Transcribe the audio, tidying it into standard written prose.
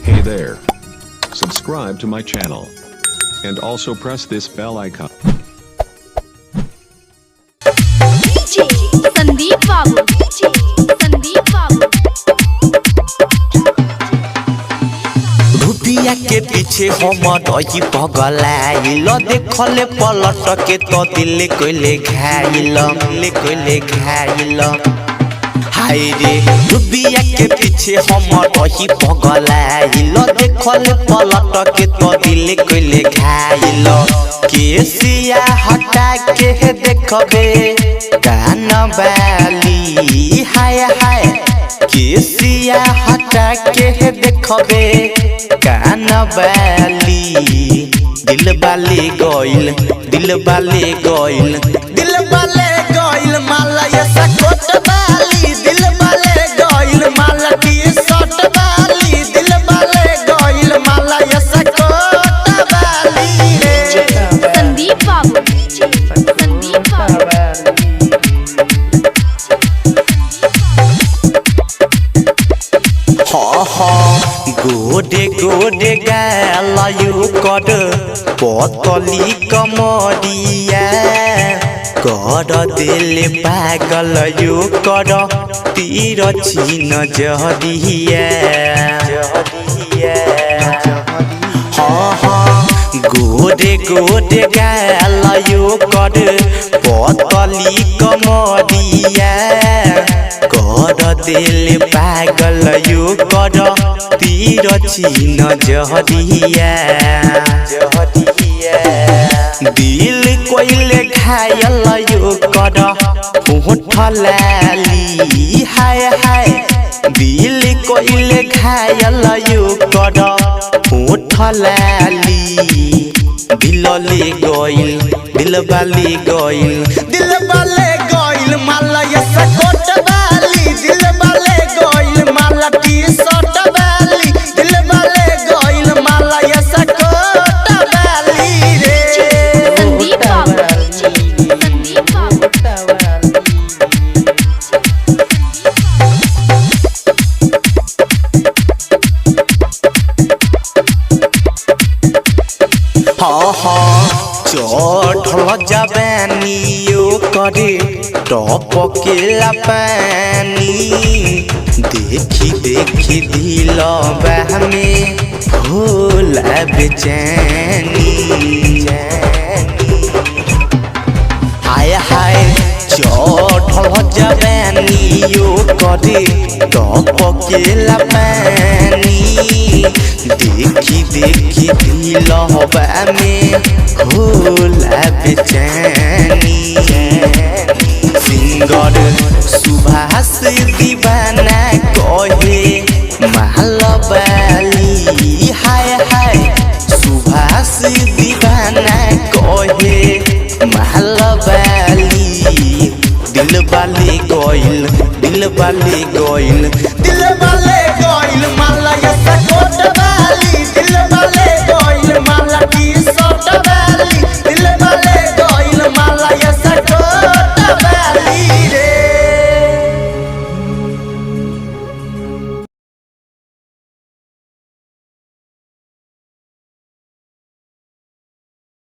Hey there. Subscribe to my channel. And also press this bell icon. DJ Sandeep Babu. DJ Sandeep Babu. रुपिया के पीछे हम रही पगलाइल देखले पलट के तो दिल कोइले घाइल हाय रे रुपिया के पीछे हम रही पगलाइल देखले पलट के तो दिल कोइले घाइल केसिया हटा के देखबे गाना वाली हाय हाय केसिया हटा के देखबे गाना वाली दिल बाले गइल माला ये सकोट वाली दिल बाले गइल माला टी शर्ट वाली दिल बाले गइल माला ये सकोट वाली रे संदीप बाबू। संदीप बाबू। गोडे गोडे गालायु कड पतली कमरिया कर दिल पागल यु कर तीर छीन जहरिया गोडे गोडे गालायु कड पतली कमरिया कर दिल पागल यु कर तीर छीन जहरिया दिल कोइले घायल यु कर होठ लाली हाय हाय दिल कोइले घायल यु कर होठ लाली दिल बाले गइल माला ये सकोट वाली दिल बाले गइल माला टी शर्ट वाली दिल बाले गइल माला ये सकोट वाली रे संदीप बाबू। संदीप बाबू चढ़ल जवानियो करे टपकेला पानी देखी देखी दिल में होला बेचैनी हाय हाय चढ़ल जवानियो करे टपकेला पानी देखी देखी दिल में होला बेचैनी सिंगर सुभाष दीवाना कहे महलबाली हाय हाय सुभाष दीवाना कहे महलबाली दिल बाले गइल माला ये सकोट वाली दिल बाले गइल माला की